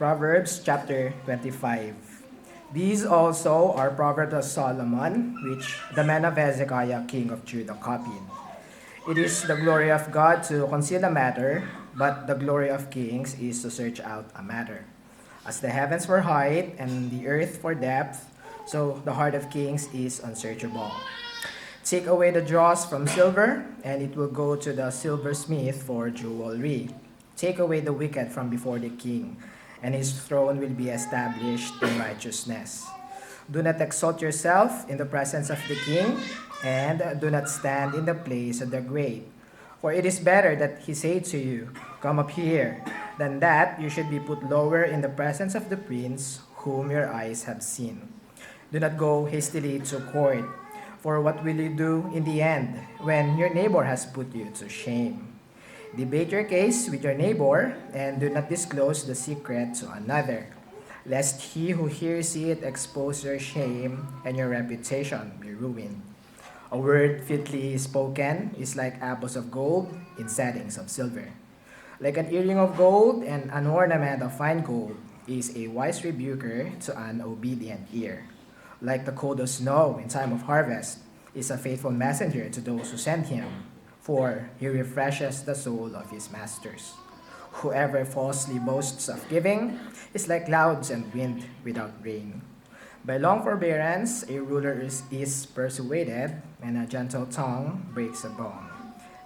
Proverbs chapter 25. These also are Proverbs of Solomon, which the man of Hezekiah, king of Judah, copied. It is the glory of God to conceal a matter, but the glory of kings is to search out a matter. As the heavens for height and the earth for depth, so the heart of kings is unsearchable. Take away the dross from silver, and it will go to the silversmith for jewelry. Take away the wicked from before the king, and his throne will be established in righteousness. Do not exalt yourself in the presence of the king, and do not stand in the place of the great. For it is better that he say to you, "Come up here," than that you should be put lower in the presence of the prince whom your eyes have seen. Do not go hastily to court, for what will you do in the end when your neighbor has put you to shame? Debate your case with your neighbor, and do not disclose the secret to another, lest he who hears it expose your shame and your reputation be ruined. A word fitly spoken is like apples of gold in settings of silver. Like an earring of gold and an ornament of fine gold is a wise rebuker to an obedient ear. Like the cold of snow in time of harvest is a faithful messenger to those who send him, for he refreshes the soul of his masters. Whoever falsely boasts of giving is like clouds and wind without rain. By long forbearance, a ruler is persuaded, and a gentle tongue breaks a bone.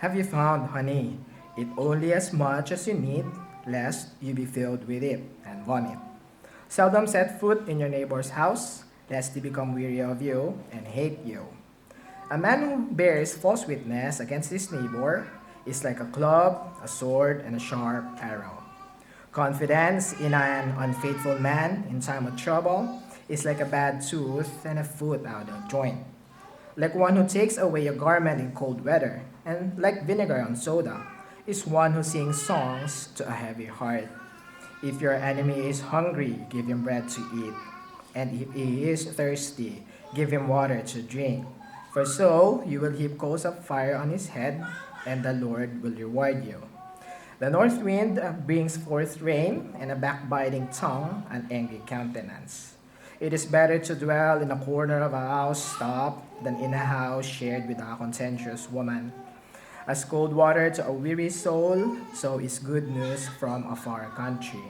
Have you found honey? Eat only as much as you need, lest you be filled with it and vomit. Seldom set foot in your neighbor's house, lest he become weary of you and hate you. A man who bears false witness against his neighbor is like a club, a sword, and a sharp arrow. Confidence in an unfaithful man in time of trouble is like a bad tooth and a foot out of joint. Like one who takes away a garment in cold weather, and like vinegar on soda, is one who sings songs to a heavy heart. If your enemy is hungry, give him bread to eat, and if he is thirsty, give him water to drink. For so you will heap coals of fire on his head, and the Lord will reward you. The north wind brings forth rain, and a backbiting tongue an angry countenance. It is better to dwell in a corner of a house top than in a house shared with a contentious woman. As cold water to a weary soul, so is good news from a far country.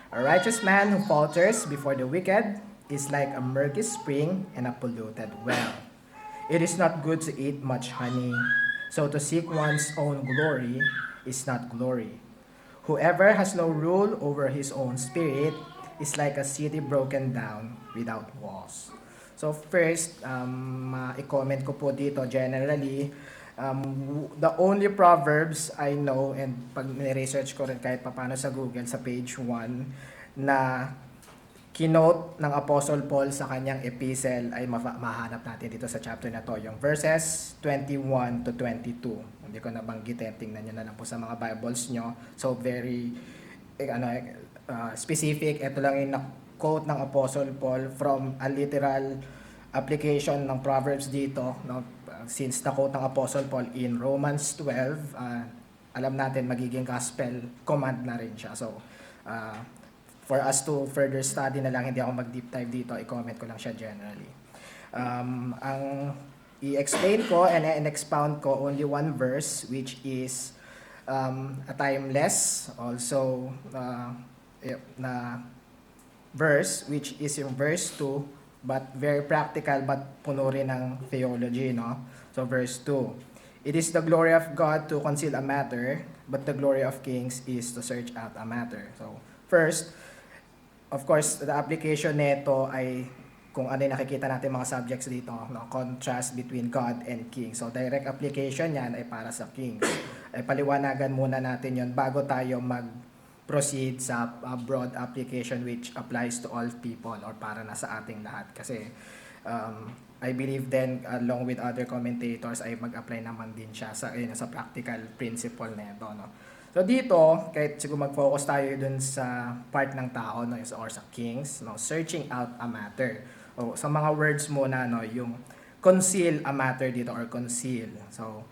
A righteous man who falters before the wicked is like a murky spring and a polluted well. It is not good to eat much honey, so to seek one's own glory is not glory. Whoever has no rule over his own spirit is like a city broken down without walls. So first, i-comment ko po dito generally, the only Proverbs I know, and pag ni-research ko rin kahit papano sa Google, sa page 1, na kinote ng Apostle Paul sa kanyang epistle ay mahanap natin dito sa chapter na to, yung verses 21 to 22. Hindi ko nabanggitin, tingnan nyo na lang po sa mga Bibles nyo. So very specific, ito lang yung quote ng Apostle Paul from a literal application ng Proverbs dito, no? Since na-quote ng Apostle Paul in Romans 12, alam natin magiging gospel command na rin siya. So, for us to further study na lang, hindi ako mag-deep dive dito, i-comment ko lang siya generally. Ang i-explain ko and expound ko only one verse, which is a timeless, also na verse, which is yung verse 2, but very practical, but puno rin ng theology, no? So verse 2, it is the glory of God to conceal a matter, but the glory of kings is to search out a matter. So first, of course, the application nito ay kung ano yung nakikita natin mga subjects dito, no? Contrast between God and King. So direct application yan ay para sa kings. Ay paliwanagan muna natin yon bago tayo proceed sa broad application which applies to all people or para na sa ating lahat. Kasi I believe then along with other commentators ay mag-apply naman din siya sa practical principle na ito, no? So dito, kahit siguro mag-focus tayo dun sa part ng tao, no, or sa kings, no, searching out a matter. O, sa mga words muna, no, yung conceal a matter dito or conceal. So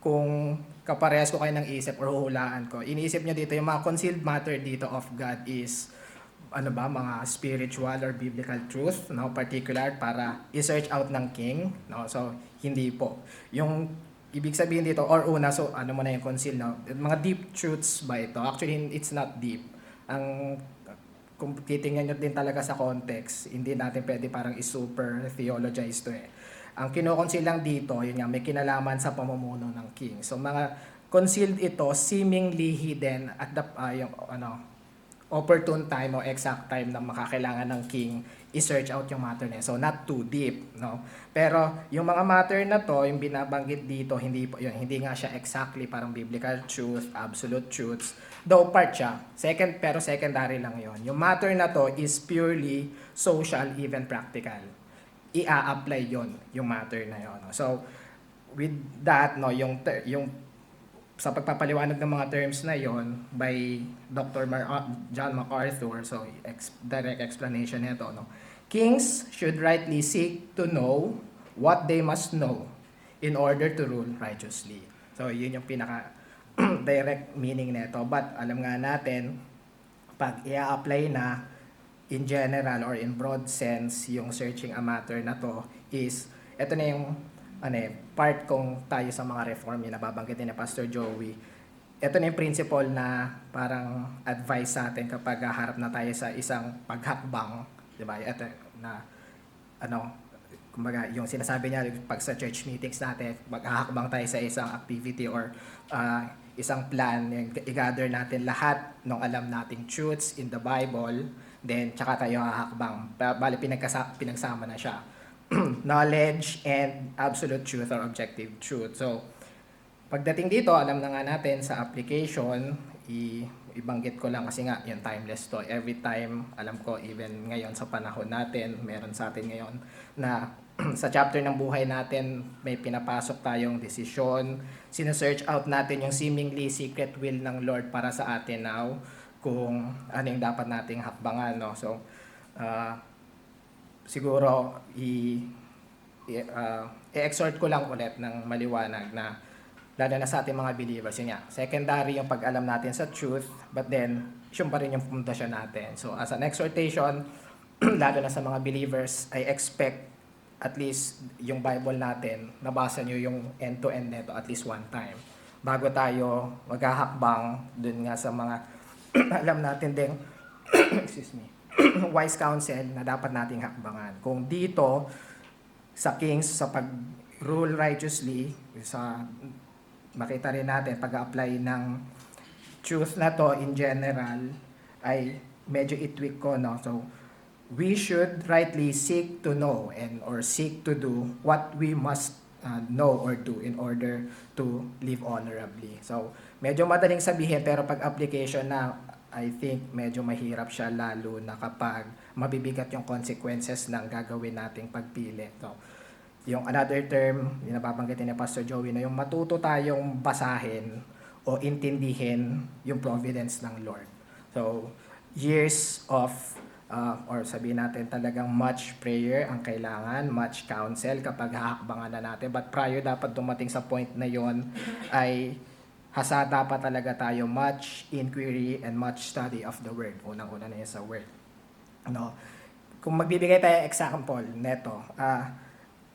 kung kaparehas ko kayo ng isip or huhulaan ko, iniisip nyo dito, yung mga concealed matter dito of God is, ano ba, mga spiritual or biblical truth, no, particular para i-search out ng king, no, so hindi po. Yung ibig sabihin dito, or una, so ano mo na yung concealed, no, mga deep truths ba ito? Actually, it's not deep. Ang kung titingnan nyo din talaga sa context, hindi natin pwede parang i-super theologize to eh. Ang kinoconceal lang dito, yun nga, may kinalaman sa pamumuno ng king. So mga concealed ito, seemingly hidden at the yung opportune time o exact time na makakailangan ng king i-search out yung matter niya. So not too deep, no. Pero yung mga matter na to, yung binabanggit dito, hindi po yun, hindi nga siya exactly parang biblical truth, absolute truths. Though part siya, pero secondary lang yon. Yung matter na to is purely social, even practical. I-apply yon yung matter na yon. No? So with that, no, yung sa pagpapaliwanag ng mga terms na yon by Dr. John MacArthur, so direct explanation nito, no. Kings should rightly seek to know what they must know in order to rule righteously. So yun yung pinaka direct meaning nito. But alam nga natin, pag i-apply na in general or in broad sense, yung searching a matter na to is, ito na yung part kung tayo sa mga reform, yung nababanggitin ni Pastor Joey. Ito na yung principle na parang advice sa atin kapag harap na tayo sa isang paghakbang, di ba? Ito na, kumbaga, yung sinasabi niya pag sa church meetings natin, maghahakbang tayo sa isang activity or isang plan, i-gather natin lahat ng alam nating truths in the Bible, then tsaka tayo hahakbang. Bali, pinagsama na siya. Knowledge and absolute truth or objective truth. So, pagdating dito, alam na nga natin sa application, ibanggit ko lang kasi nga, yung timeless to. Every time, alam ko, even ngayon sa panahon natin, meron sa atin ngayon na sa chapter ng buhay natin, may pinapasok tayong desisyon. Sinesearch out natin yung seemingly secret will ng Lord para sa atin now, kung ano yung dapat nating hakbangan, no? So, siguro, i-exhort ko lang ulit ng maliwanag na, lalo na sa ating mga believers, yun nga, secondary yung pag-alam natin sa truth, but then, yun pa rin yung pundasyon natin. So, as an exhortation, lalo na sa mga believers, I expect at least yung Bible natin, nabasa nyo yung end-to-end neto at least one time. Bago tayo maghahakbang dun nga sa mga alam natin ding excuse me, wise counsel na dapat nating hakbangan. Kung dito, sa Kings, sa pag-rule righteously, sa makita rin natin, pag-apply ng truth na to in general, ay medyo itweak ko, no? So, we should rightly seek to know or seek to do what we must know or do in order to live honorably. So, medyo madaling sabihin pero pag application na, I think medyo mahirap siya lalo na kapag mabibigat yung consequences ng gagawin nating pagpili. So, yung another term, yung nababanggitin ni Pastor Joey, na yung matuto tayong basahin o intindihin yung providence ng Lord. So, years of or sabihin natin talagang much prayer ang kailangan, much counsel kapag hahakbangan na natin. But prior dapat dumating sa point na yon ay dapat talaga tayo much inquiry and much study of the Word. Unang-una na yun sa Word. No? Kung magbibigay tayo example neto,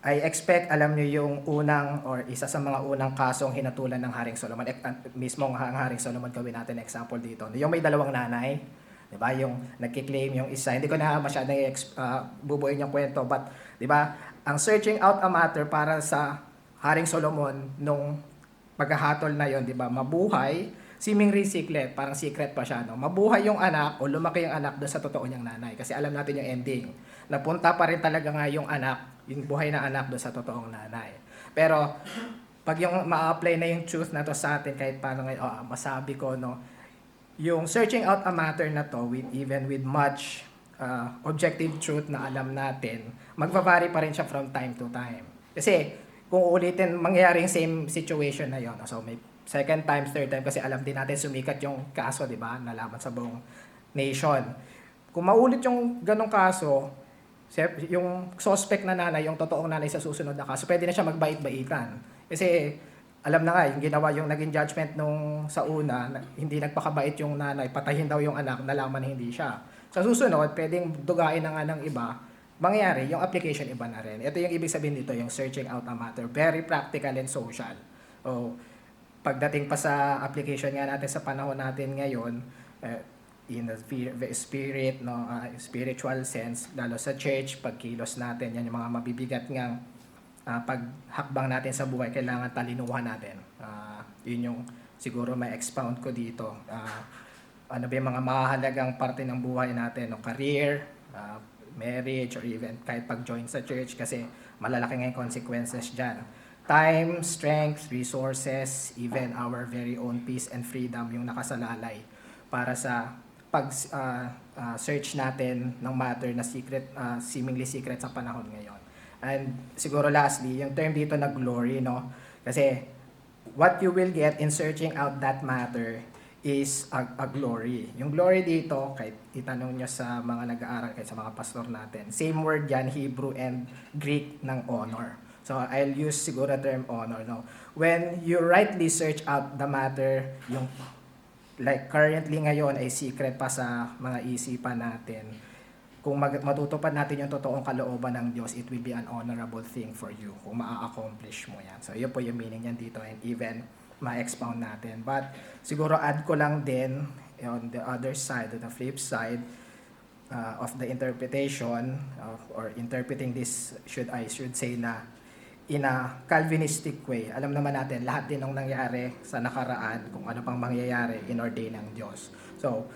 I expect, alam niyo yung unang or isa sa mga unang kasong hinatulan ng Haring Solomon, mismo ang Haring Solomon gawin natin example dito. Yung may dalawang nanay, diba? Yung nagki-claim yung isa. Hindi ko na masyadong bubuin yung kwento, but diba? Ang searching out a matter para sa Haring Solomon nung paghahatol na yon, diba? Mabuhay, seemingly secret, parang secret pa siya, no? Mabuhay yung anak o lumaki yung anak doon sa totoo niyang nanay. Kasi alam natin yung ending. Napunta pa rin talaga nga yung anak, yung buhay na anak doon sa totoong nanay. Pero pag yung ma-apply na yung truth na to sa atin, kahit paano ngayon, masabi ko, no? Yung searching out a matter na to, even with much objective truth na alam natin, magva-vary pa rin siya from time to time. Kasi kung ulitin, mangyayari yung same situation na yon. So may second time, third time, kasi alam din natin sumikat yung kaso, di ba? Nalaman sa buong nation. Kung maulit yung ganong kaso, yung suspect na nanay, yung totoong nanay sa susunod na kaso, pwede na siya magbait-baitan. Kasi alam na nga, yung ginawa yung naging judgment nung sa una, hindi nagpakabait yung nanay, patayin daw yung anak, nalaman hindi siya. Sa susunod, pwedeng dugain na nga ng iba, mangyayari, yung application iba na rin. Ito yung ibig sabihin dito, yung searching out a matter. Very practical and social. So, pagdating pa sa application nga natin sa panahon natin ngayon, in the spirit, no, spiritual sense, lalo sa church, pagkilos natin, yan yung mga mabibigat ngang paghakbang natin sa buhay, kailangan talinuhan natin. Yun yung siguro may expound ko dito. Ano ba yung mga mahalagang parte ng buhay natin, no? Career, marriage, or even kahit pag-join sa church, kasi malalaki nga yung consequences dyan. Time, strength, resources, even our very own peace and freedom yung nakasalalay para sa pag-search natin ng matter na secret, seemingly secret sa panahon ngayon. And siguro lastly, yung term dito na glory, no? Kasi what you will get in searching out that matter is a glory. Yung glory dito, kahit itanong nyo sa mga nag-aaral, kahit sa mga pastor natin, same word yan, Hebrew and Greek ng honor. So I'll use siguro term honor, no? When you rightly search out the matter, yung like currently ngayon ay secret pa sa mga isipan natin, kung matutupad natin yung totoong kalooban ng Diyos, it will be an honorable thing for you kung maa-accomplish mo yan. So, yun po yung meaning yan dito, and even ma-expound natin. But, siguro add ko lang din, on the other side, on the flip side, of the interpretation, or interpreting this, I should say na, in a Calvinistic way. Alam naman natin, lahat din ng nangyari sa nakaraan, kung ano pang mangyayari, inordain ng Diyos. So,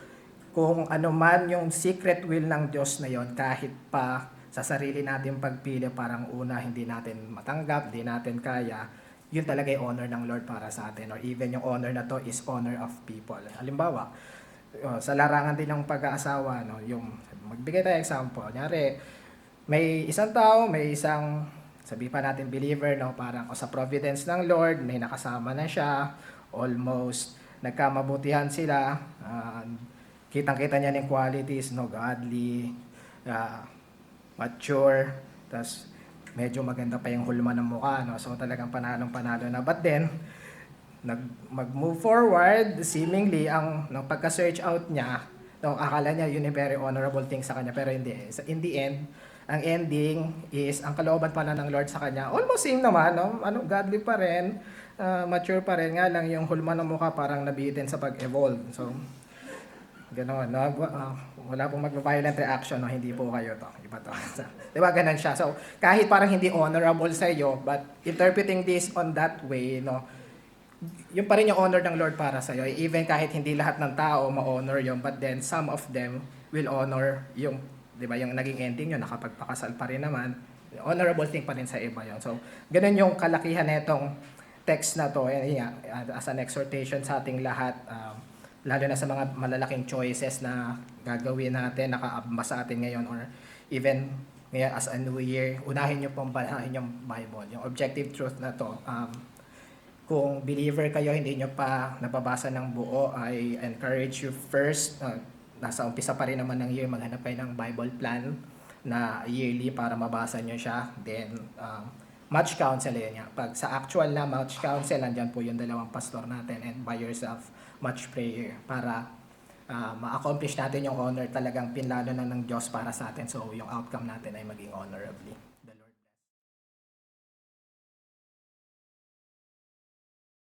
kung ano man yung secret will ng Diyos na yon, kahit pa sa sarili natin pagpili, parang una hindi natin matanggap, hindi natin kaya, yun talaga yung honor ng Lord para sa atin. Or even yung honor na to is honor of people. Halimbawa, sa larangan din ng pag-aasawa, no, yung magbigay tayo example. Kunyari, may isang tao, may isang, sabi pa natin believer, no, parang sa providence ng Lord, may nakasama na siya, almost nagkamabutihan sila, kitang-kita niya yung qualities, no, godly, mature, tas medyo maganda pa yung hulma ng mukha, no, so talagang panalong-panalo na. But then, mag-move forward, seemingly, ng pagka-search out niya, no, akala niya yun yung very honorable thing sa kanya, pero hindi. In the end, ang ending is, ang kalooban pala ng Lord sa kanya, almost same naman, no, godly pa rin, mature pa rin, nga lang yung hulma ng mukha parang nabitin sa pag-evolve. So, gano'n, no? Wala pong mag-violent reaction, no? Hindi po kayo to. Iba to. Diba, ganun siya. So, kahit parang hindi honorable sa iyo, but interpreting this on that way, no? Yung pa rin yung honor ng Lord para sa iyo. Even kahit hindi lahat ng tao ma-honor yun, but then some of them will honor yung, di ba, yung naging ending yun, nakapagpakasal pa rin naman. Honorable thing pa rin sa iba yun. So, ganun yung kalakihan netong text na to, as an exhortation sa ating lahat, lalo na sa mga malalaking choices na gagawin natin, nakaabma sa atin ngayon, or even ngayon as a new year, unahin nyo pong balahin yung Bible. Yung objective truth na to, kung believer kayo, hindi nyo pa nababasa ng buo, I encourage you first, nasa umpisa pa rin naman ng year, maghanap kayo ng Bible plan na yearly para mabasa nyo siya. Then, match counsel yun nga. Pag sa actual na match counsel, nandyan po yung dalawang pastor natin, and by yourself, much prayer para ma-accomplish natin yung honor talagang pinlano na ng Diyos para sa atin. So, yung outcome natin ay maging honorably.